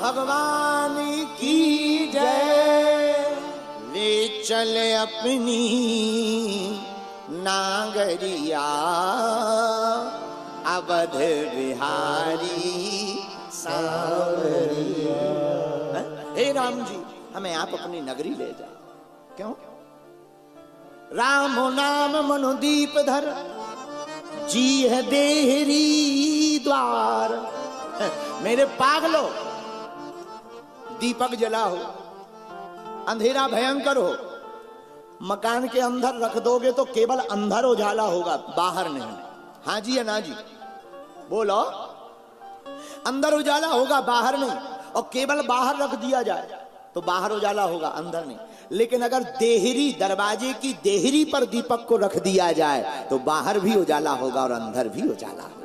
भगवान की जय। ले चले अपनी नागरिया अवध बिहारी सांवरिया। हे राम जी, हमें आप अपनी नगरी ले जाओ। क्यों? राम नाम मनुदीप धर, जी है देहरी द्वार। मेरे पागलो, दीपक जला हो, अंधेरा भयंकर हो, मकान के अंदर रख दोगे तो केवल अंदर उजाला होगा, बाहर नहीं। हाँ जी या ना जी? बोलो। अंदर उजाला होगा, बाहर नहीं। और केवल बाहर रख दिया जाए तो बाहर उजाला होगा, अंदर नहीं। लेकिन अगर देहरी, दरवाजे की देहरी पर दीपक को रख दिया जाए तो बाहर भी उजाला होगा और अंदर भी उजाला होगा।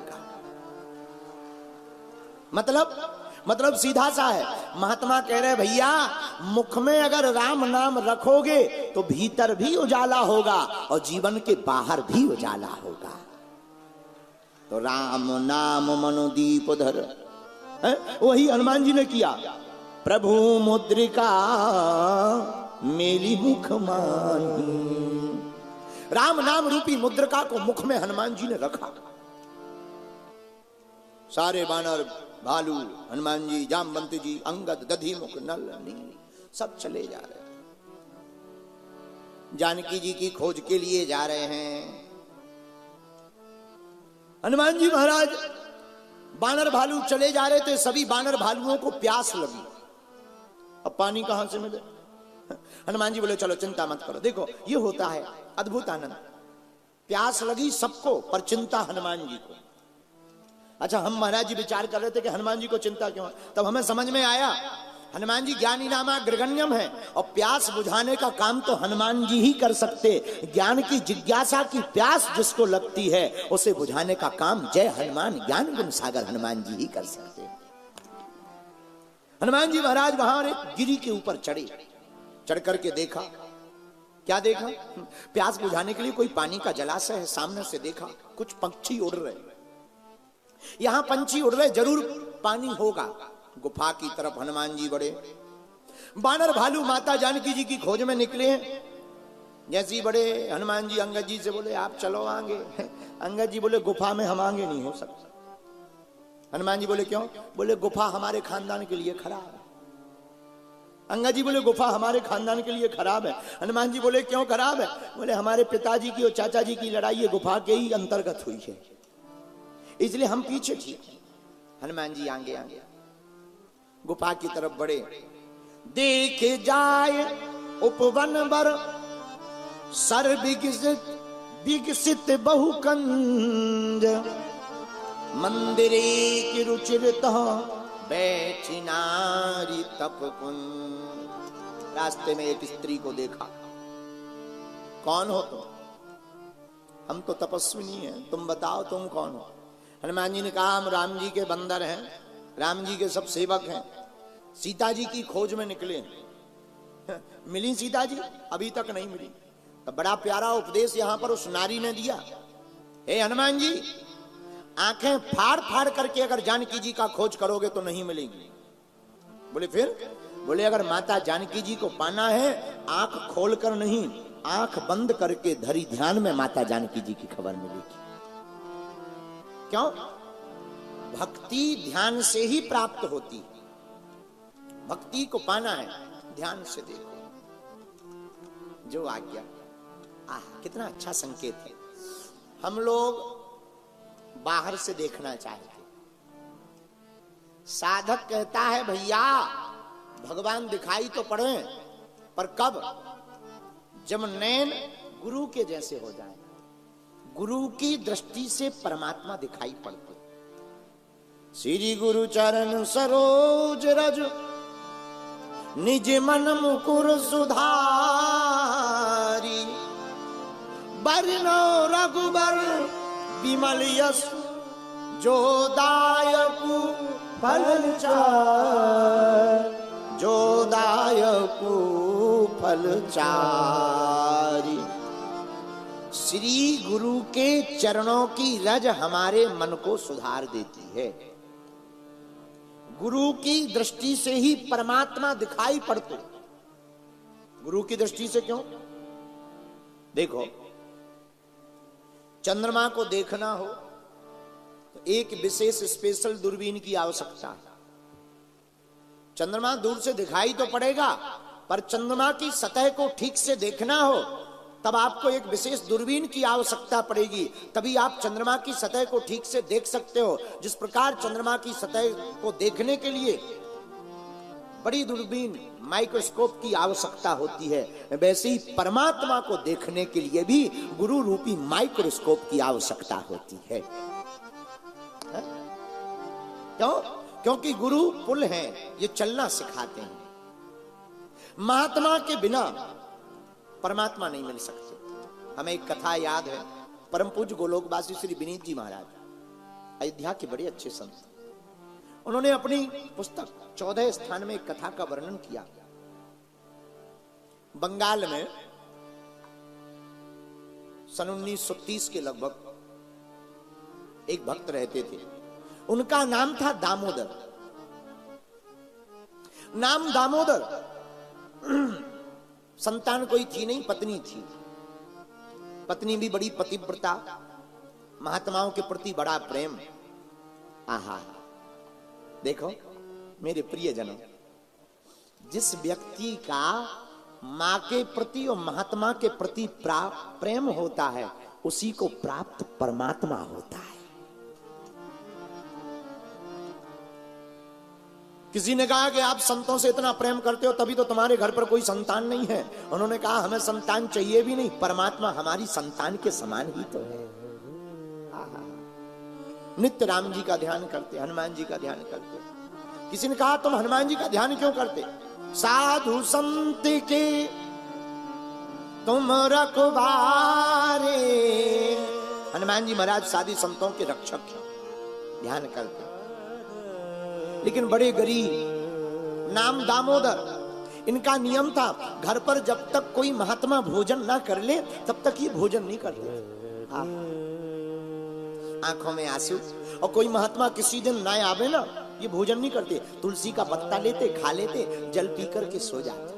मतलब सीधा सा है। महात्मा कह रहे भैया, मुख में अगर राम नाम रखोगे तो भीतर भी उजाला होगा और जीवन के बाहर भी उजाला होगा। तो राम नाम मनोदीप धर, वही हनुमान जी ने किया। प्रभु मुद्रिका मेली मुख माही। राम नाम रूपी मुद्रिका को मुख में हनुमान जी ने रखा। सारे बानर, भालू, हनुमान जी, जामवंत जी, अंगद, दधिमुख, नल, नील सब चले जा रहे हैं। जानकी जी की खोज के लिए जा रहे हैं। हनुमान जी महाराज बानर भालू चले जा रहे थे। सभी बानर भालुओं को प्यास लगी। अब पानी कहां से मिले? हनुमान जी बोले चलो चिंता मत करो। देखो ये होता है अद्भुत आनंद। प्यास लगी सबको, पर चिंता हनुमान जी को। अच्छा, हम महाराज जी विचार कर रहे थे कि हनुमान जी को चिंता क्यों है। तब हमें समझ में आया हनुमान जी ज्ञानी नामा ग्रगण्यम है और प्यास बुझाने का काम तो हनुमान जी ही कर सकते। ज्ञान की जिज्ञासा की प्यास जिसको लगती है उसे बुझाने का काम जय हनुमान ज्ञान गुण सागर हनुमान जी ही कर सकते। हनुमान जी महाराज वहां एक गिरी के ऊपर चढ़े। चढ़ करके देखा, क्या देखा? प्यास बुझाने के लिए कोई पानी का जलाशय है। सामने से देखा कुछ पंछी उड़ रहे। यहां पंछी उड़ रहे, जरूर पानी होगा। गुफा की तरफ हनुमान जी बढ़े। बानर भालू माता जानकी जी की खोज में निकले हैं। जैसे ही बड़े हनुमान जी अंगद जी से बोले आप चलो आगे। अंगद जी बोले गुफा में हम आगे नहीं हो सकते। हनुमान जी बोले क्यों? बोले गुफा हमारे खानदान के लिए खराब है। अंगद जी बोले गुफा हमारे खानदान के लिए खराब है। हनुमान जी बोले क्यों खराब है? बोले हमारे पिताजी की और चाचा जी की लड़ाई ये गुफा के ही अंतर्गत हुई है, इसलिए हम पीछे थे। हनुमान जी आगे आगे गुफा की तरफ बढ़े। देखे जाए उपवन बर सर विकसित बहुकंज। मंदिरे की रुचिरत बैठी नारी तपकुंज। रास्ते में एक स्त्री को देखा। कौन हो तुम? हम तो तपस्विनी हैं, तुम बताओ तुम कौन हो? हनुमान जी ने कहा हम राम जी के बंदर हैं, राम जी के सब सेवक हैं, सीता जी की खोज में निकले। मिली सीता जी? अभी तक नहीं मिली। तो बड़ा प्यारा उपदेश यहां पर उस नारी ने दिया। हे हनुमान जी, आंखें फाड़ फाड़ करके अगर जानकी जी का खोज करोगे तो नहीं मिलेगी। बोले फिर? बोले अगर माता जानकी जी को पाना है आंख खोलकर नहीं, आंख बंद करके धरी ध्यान में माता जानकी जी की खबर मिलेगी। क्यों? भक्ति ध्यान से ही प्राप्त होती है। भक्ति को पाना है ध्यान से देखो। जो आज्ञा, कितना अच्छा संकेत है। हम लोग बाहर से देखना चाहते। साधक कहता है भैया भगवान दिखाई तो पड़े, पर कब? जब नैन गुरु के जैसे हो जाए, गुरु की दृष्टि से परमात्मा दिखाई पड़ते। श्री गुरु चरण सरोज रज निज मन मुकुर सुधारी। बरनो रघुबर विमल यश जो दायकु फल चार। जो दायकु फल चारी। श्री गुरु के चरणों की रज हमारे मन को सुधार देती है। गुरु की दृष्टि से ही परमात्मा दिखाई पड़ते। गुरु की दृष्टि से क्यों? देखो, चंद्रमा को देखना हो तो एक विशेष स्पेशल दूरबीन की आवश्यकता है। चंद्रमा दूर से दिखाई तो पड़ेगा, पर चंद्रमा की सतह को ठीक से देखना हो तब आपको एक विशेष दूरबीन की आवश्यकता पड़ेगी, तभी आप चंद्रमा की सतह को ठीक से देख सकते हो। जिस प्रकार चंद्रमा की सतह को देखने के लिए बड़ी दूरबीन माइक्रोस्कोप की आवश्यकता होती है, वैसे ही परमात्मा को देखने के लिए भी गुरु रूपी माइक्रोस्कोप की आवश्यकता होती है। क्यों? क्योंकि गुरु पुल हैं, ये चलना सिखाते हैं। महात्मा के बिना परमात्मा नहीं मिल सकते। हमें एक कथा याद है, परम पूज्य गोलोकवासी श्री विनीत जी महाराज, अयोध्या के बड़े अच्छे संत, उन्होंने अपनी पुस्तक 14 स्थान में एक कथा का वर्णन किया। बंगाल में सन 1930 के लगभग एक भक्त रहते थे, उनका नाम था दामोदर। नाम दामोदर, संतान कोई थी नहीं, पत्नी थी। पत्नी भी बड़ी पतिव्रता, महात्माओं के प्रति बड़ा प्रेम। आहा, देखो मेरे प्रियजनों, जिस व्यक्ति का मां के प्रति और महात्मा के प्रति प्रेम होता है, उसी को प्राप्त परमात्मा होता है। किसी ने कहा कि आप संतों से इतना प्रेम करते हो तभी तो तुम्हारे घर पर कोई संतान नहीं है। उन्होंने कहा हमें संतान चाहिए भी नहीं, परमात्मा हमारी संतान के समान ही तो है। नित्य राम जी का ध्यान करते, हनुमान जी का ध्यान करते। किसी ने कहा तुम हनुमान जी का ध्यान क्यों करते? साधु संत के तुम रखवारे। हनुमान जी महाराज साधु संतों के रक्षक हैं, ध्यान करते। लेकिन बड़े गरीब, नाम दामोदर। इनका नियम था, घर पर जब तक कोई महात्मा भोजन ना कर ले तब तक ये भोजन नहीं करते। आंखों में आंसू, और कोई महात्मा किसी दिन ना आवे ना, ये भोजन नहीं करते। तुलसी का पत्ता लेते, खा लेते, जल पी करके सो जाते।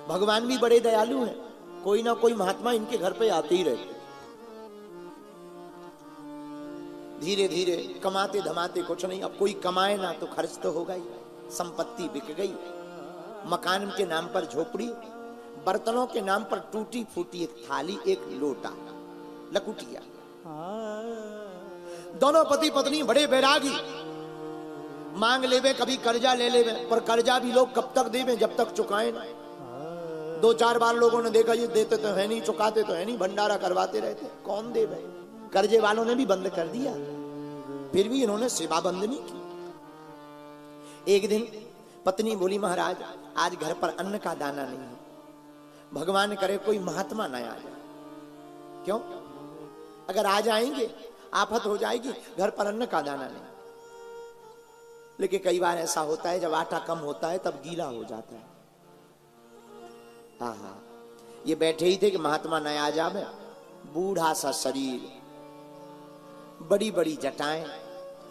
भगवान भी बड़े दयालु हैं, कोई ना कोई महात्मा इनके घर पे आते ही रहते। धीरे धीरे कमाते धमाते कुछ नहीं, अब कोई कमाए ना तो खर्च तो होगा ही। संपत्ति बिक गई, मकान के नाम पर झोपड़ी, बर्तनों के नाम पर टूटी फूटी एक थाली, एक लोटा, लकुटिया। दोनों पति पत्नी बड़े बैरागी, मांग लेवे, कभी कर्जा ले लेवे, पर कर्जा भी लोग कब तक देवे? जब तक चुकाए ना। 2-4 बार लोगों ने देखा, ये देते तो है नहीं, चुकाते तो है नहीं, भंडारा करवाते रहते, कौन देवे? कर्जे वालों ने भी बंद कर दिया, फिर भी इन्होंने सेवा बंद नहीं की। एक दिन पत्नी बोली, महाराज आज घर पर अन्न का दाना नहीं है, भगवान करे कोई महात्मा न आ जाए। क्यों? अगर आ जाएंगे आफत हो जाएगी, घर पर अन्न का दाना नहीं। लेकिन कई बार ऐसा होता है, जब आटा कम होता है तब गीला हो जाता है। हाँ, ये बैठे ही थे कि महात्मा न आ जाए। बूढ़ा सा शरीर, बड़ी बड़ी जटाएं,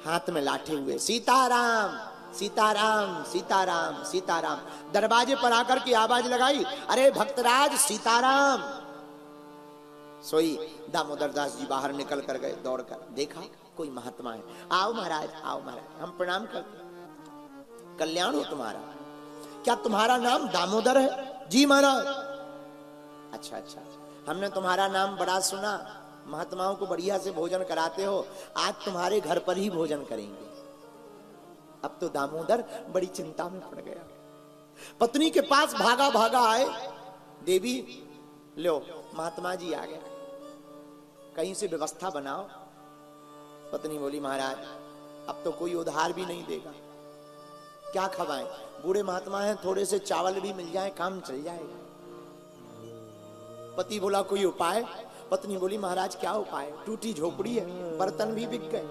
हाथ में लाठे हुए, सीताराम सीताराम सीताराम सीताराम। दरवाजे पर आकर के आवाज लगाई, अरे भक्तराज सीताराम। सोई दामोदर दास जी बाहर निकल कर गए, दौड़कर देखा कोई महात्मा है। आओ महाराज, आओ महाराज, हम प्रणाम करते, कल्याण हो तुम्हारा। क्या तुम्हारा नाम दामोदर है? जी महाराज। अच्छा अच्छा, हमने तुम्हारा नाम बड़ा सुना, महात्माओं को बढ़िया से भोजन कराते हो, आज तुम्हारे घर पर ही भोजन करेंगे। अब तो दामोदर बड़ी चिंता में पड़ गया। पत्नी के पास भागा भागा आए, देवी लो महात्मा जी आ गए, कहीं से व्यवस्था बनाओ। पत्नी बोली, महाराज अब तो कोई उधार भी नहीं देगा, क्या खवाएं? बूढ़े महात्मा हैं, थोड़े से चावल भी मिल जाए काम चल जाएगा। पति बोला कोई उपाय? पत्नी बोली, महाराज क्या उपाय? टूटी झोपड़ी है, बर्तन भी बिक गए,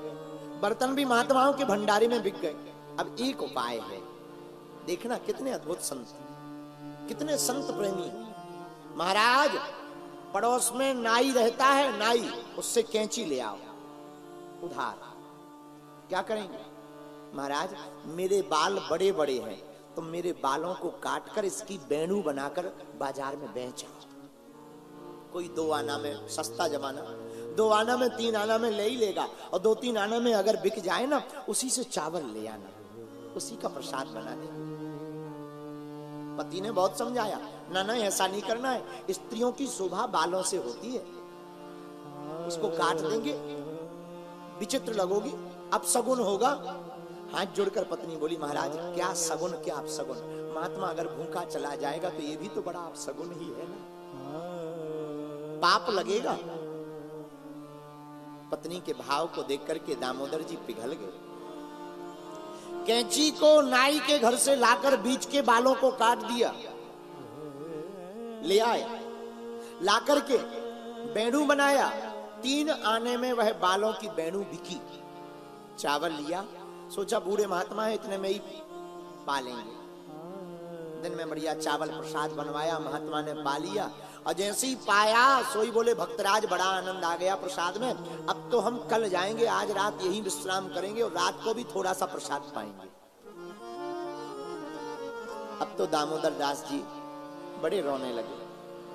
बर्तन भी महात्माओं के भंडारे में बिक गए। अब एक उपाय है, देखना कितने अद्भुत संत, कितने संत प्रेमी। महाराज पड़ोस में नाई रहता है, नाई, उससे कैंची ले आओ उधार। क्या करेंगे? महाराज मेरे बाल बड़े बड़े हैं, तो मेरे बालों को काटकर इसकी बेणु बनाकर बाजार में बेचा। कोई 2 आना में, सस्ता जमाना, 2 आना में 3 आना में ले ही लेगा, और 2-3 आना में अगर बिक जाए ना, उसी से चावल ले आना, उसी का प्रसाद बना दे। पति ने बहुत समझाया, ना ना ऐसा नहीं करना है, स्त्रियों की शोभा बालों से होती है, उसको काट देंगे, विचित्र लगोगी, अब सगुन होगा। हाथ जोड़कर पत्नी बोली, महाराज क्या सगुन क्या अपसगुन, महात्मा अगर भूखा चला जाएगा तो ये भी तो बड़ा अपसगुन ही है ना, पाप लगेगा। पत्नी के भाव को देख करके दामोदर जी पिघल गए। कैंची को नाई के घर से लाकर बीच के बालों को काट दिया, ले आए, लाकर के बेणु बनाया। 3 आने में वह बालों की बेणु बिकी। चावल लिया, सोचा बूढ़े महात्मा है, इतने में ही पा लेंगे। दिन में बढ़िया चावल प्रसाद बनवाया, महात्मा ने पा लिया, और जैसे ही पाया सोई बोले भक्तराज बड़ा आनंद आ गया प्रसाद में, अब तो हम कल जाएंगे, आज रात यहीं विश्राम करेंगे और रात को भी थोड़ा सा प्रसाद पाएंगे। अब तो दामोदर दास जी बड़े रोने लगे।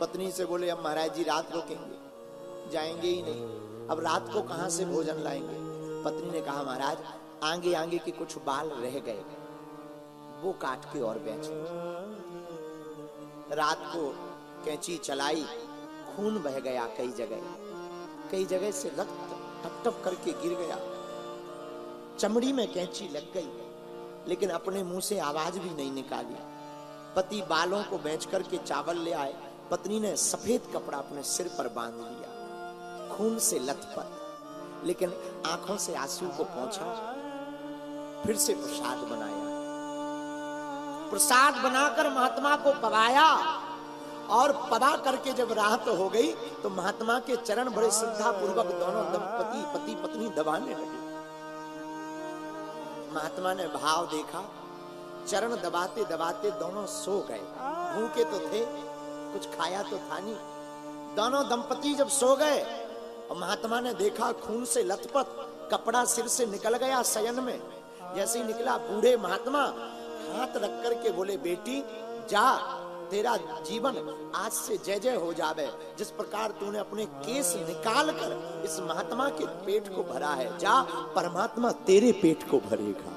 पत्नी से बोले, अब महाराज जी रात रोकेंगे, जाएंगे ही नहीं, अब रात को कहां से भोजन लाएंगे। पत्नी ने कहा, महाराज आगे आगे के कुछ बाल रह गए, वो काट के और बेचो। रात को कैंची चलाई, खून बह गया, कई जगह से रक्त टप टप करके गिर गया, चमड़ी में कैंची लग गई, लेकिन अपने मुंह से आवाज भी नहीं निकाली। पति बालों को बेच करके चावल ले आए, पत्नी ने सफेद कपड़ा अपने सिर पर बांध लिया, खून से लथपथ, लेकिन आंखों से आंसू को पोंछा, फिर से प्रसाद बनाया। प्रसाद बनाकर महात्मा को पवाया, और पवा करके जब रात हो गई तो महात्मा के चरण बड़े श्रद्धा पूर्वक दोनों दंपति पति पत्नी दबाने लगे। महात्मा ने भाव देखा, चरण दबाते दबाते दोनों सो गए। भूखे तो थे, कुछ खाया तो था नहीं। दोनों दंपति जब सो गए और महात्मा ने देखा खून से लथपथ, कपड़ा सिर से निकल गया शयन में। जैसे ही निकला, बूढ़े महात्मा हाथ रख करके बोले, बेटी जा, तेरा जीवन आज से जय जय हो जावे। जिस प्रकार तूने अपने केस निकाल कर इस महात्मा के पेट को भरा है, जा परमात्मा तेरे पेट को भरेगा।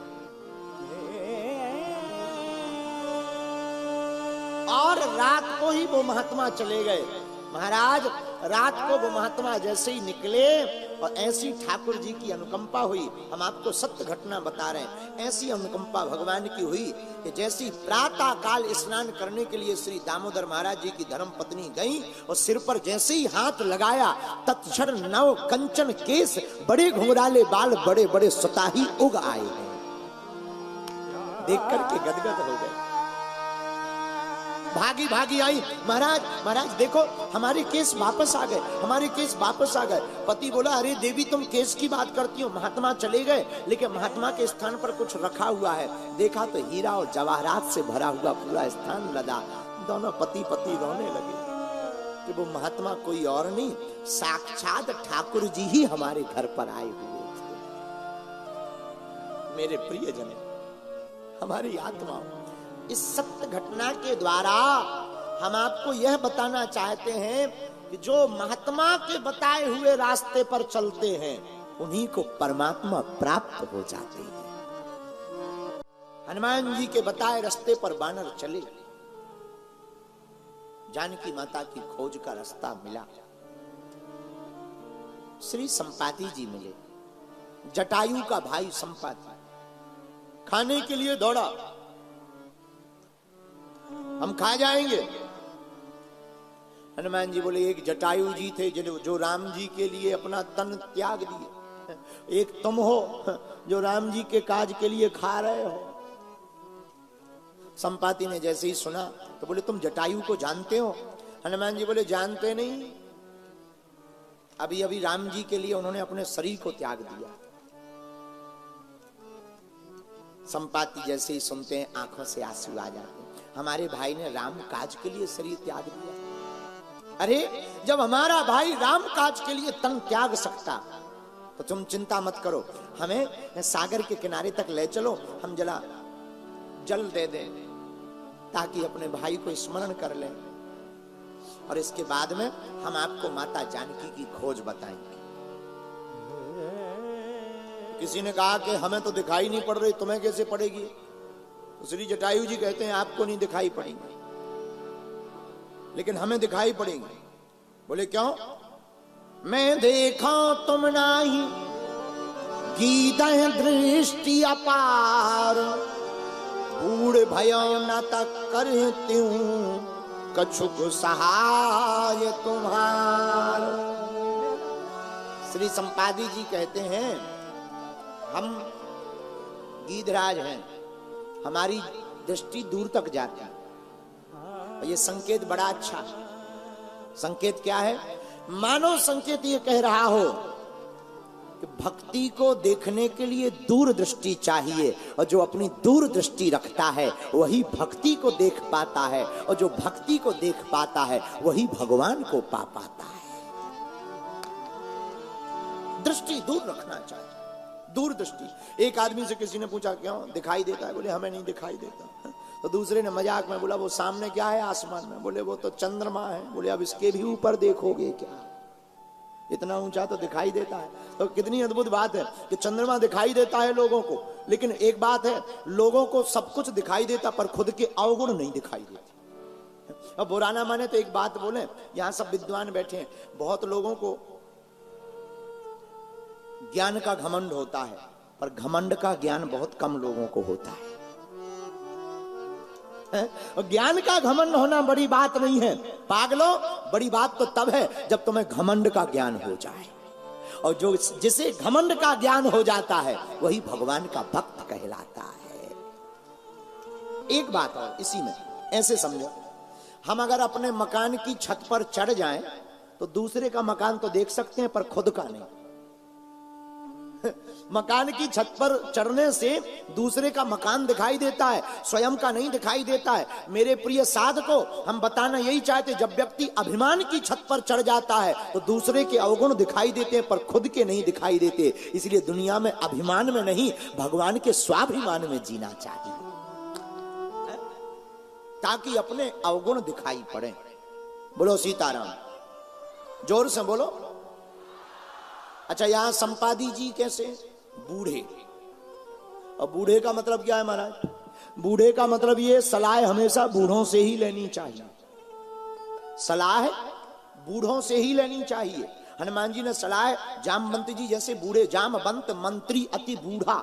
और रात को ही वो महात्मा चले गए। महाराज रात को वो महात्मा जैसे ही निकले, और ऐसी ठाकुर जी की अनुकंपा हुई, हम आपको सत्य घटना बता रहे हैं, ऐसी अनुकंपा भगवान की हुई कि जैसी प्रातः काल स्नान करने के लिए श्री दामोदर महाराज जी की धर्म पत्नी गई, और सिर पर जैसे ही हाथ लगाया, तत्क्षण नव कंचन केस, बड़े घुंघराले बाल, बड़े बड़े सुताही उग आए हैं। देख करके गदगद हो गए, भागी भागी आई, महाराज महाराज देखो हमारे केस वापस आ गए, हमारे केस वापस आ गए। पति बोला, अरे देवी तुम केस की बात करती हो, महात्मा चले गए, लेकिन महात्मा के स्थान पर कुछ रखा हुआ है। देखा तो हीरा और जवाहरात से भरा हुआ पूरा स्थान लदा। दोनों पति पत्नी रोने लगे कि वो महात्मा कोई और नहीं, साक्षात ठाकुर जी ही हमारे घर पर आए हुए थे। मेरे प्रियजन, हमारी आत्मा, इस सत्य घटना के द्वारा हम आपको यह बताना चाहते हैं कि जो महात्मा के बताए हुए रास्ते पर चलते हैं, उन्हीं को परमात्मा प्राप्त हो जाते हैं। हनुमान जी के बताए रास्ते पर वानर चले, जानकी माता की खोज का रास्ता मिला। श्री संपाति जी मिले, जटायु का भाई संपाति, खाने के लिए दौड़ा, हम खा जाएंगे। हनुमान जी बोले, एक जटायु जी थे जो राम जी के लिए अपना तन त्याग दिए, एक तुम हो जो राम जी के काज के लिए खा रहे हो। संपाति ने जैसे ही सुना तो बोले, तुम जटायु को जानते हो? हनुमान जी बोले, जानते नहीं, अभी अभी राम जी के लिए उन्होंने अपने शरीर को त्याग दिया। संपाति जैसे ही सुनते हैं, आंखों से आंसू आ जाते हैं। हमारे भाई ने राम काज के लिए शरीर त्याग दिया। अरे जब हमारा भाई राम काज के लिए तन त्याग सकता, तो तुम चिंता मत करो, हमें सागर के किनारे तक ले चलो, हम जला जल दे दें ताकि अपने भाई को स्मरण कर लें, और इसके बाद में हम आपको माता जानकी की खोज बताएंगे। किसी ने कहा कि हमें तो दिखाई नहीं पड़ रही, तुम्हें कैसे पड़ेगी? तो श्री जटायु जी कहते हैं आपको नहीं दिखाई पड़ेंगी, लेकिन हमें दिखाई पड़ेंगी। बोले क्यों? मैं देखा तुम नाही गीत दृष्टि अपार, बूढ़ भयो न तक करती हूं कछुक सहाय तुम्हार। श्री संपादी जी कहते हैं हम गीधराज हैं, हमारी दृष्टि दूर तक जाती है। ये संकेत बड़ा अच्छा है। संकेत क्या है? मानो संकेत ये कह रहा हो कि भक्ति को देखने के लिए दूर दृष्टि चाहिए, और जो अपनी दूर दृष्टि रखता है वही भक्ति को देख पाता है, और जो भक्ति को देख पाता है वही भगवान को पा पाता है। दृष्टि दूर रखना चाहिए, दूर दृष्टि। एक आदमी से किसी ने पूछा क्यों दिखाई देता है? बोले हमें नहीं दिखाई देता। तो दूसरे ने मजाक में बोला वो सामने क्या है आसमान में? बोले वो तो चंद्रमा है। बोले अब इसके भी ऊपर देखोगे क्या? इतना ऊंचा तो दिखाई देता है। तो कितनी अद्भुत बात है कि चंद्रमा दिखाई देता है लोगों को, लेकिन एक बात है, लोगों को सब कुछ दिखाई देता पर खुद के अवगुण नहीं दिखाई देते। अब बुरा ना माने तो एक बात बोले, यहां सब विद्वान बैठे हैं, बहुत लोगों को ज्ञान का घमंड होता है, पर घमंड का ज्ञान बहुत कम लोगों को होता है। ज्ञान का घमंड होना बड़ी बात नहीं है पागलो, बड़ी बात तो तब है जब तुम्हें घमंड का ज्ञान हो जाए, और जो जिसे घमंड का ज्ञान हो जाता है वही भगवान का भक्त कहलाता है। एक बात और इसी में ऐसे समझो, हम अगर अपने मकान की छत पर चढ़ जाएं तो दूसरे का मकान तो देख सकते हैं पर खुद का नहीं। मकान की छत पर चढ़ने से दूसरे का मकान दिखाई देता है, स्वयं का नहीं दिखाई देता है। मेरे प्रिय साधको, हम बताना यही चाहते, जब व्यक्ति अभिमान की छत पर चढ़ जाता है तो दूसरे के अवगुण दिखाई देते हैं पर खुद के नहीं दिखाई देते। इसलिए दुनिया में अभिमान में नहीं, भगवान के स्वाभिमान में जीना चाहिए, ताकि अपने अवगुण दिखाई पड़े। बोलो सीताराम, जोर से बोलो। अच्छा, यहां संपादी जी कैसे? बूढ़े। और बूढ़े का मतलब क्या है महाराज? बूढ़े का मतलब ये सलाह हमेशा बूढ़ों से ही लेनी चाहिए, सलाह बूढ़ों से ही लेनी चाहिए। हनुमान जी ने सलाह जामवंत जी जैसे बूढ़े, जामवंत मंत्री अति बूढ़ा,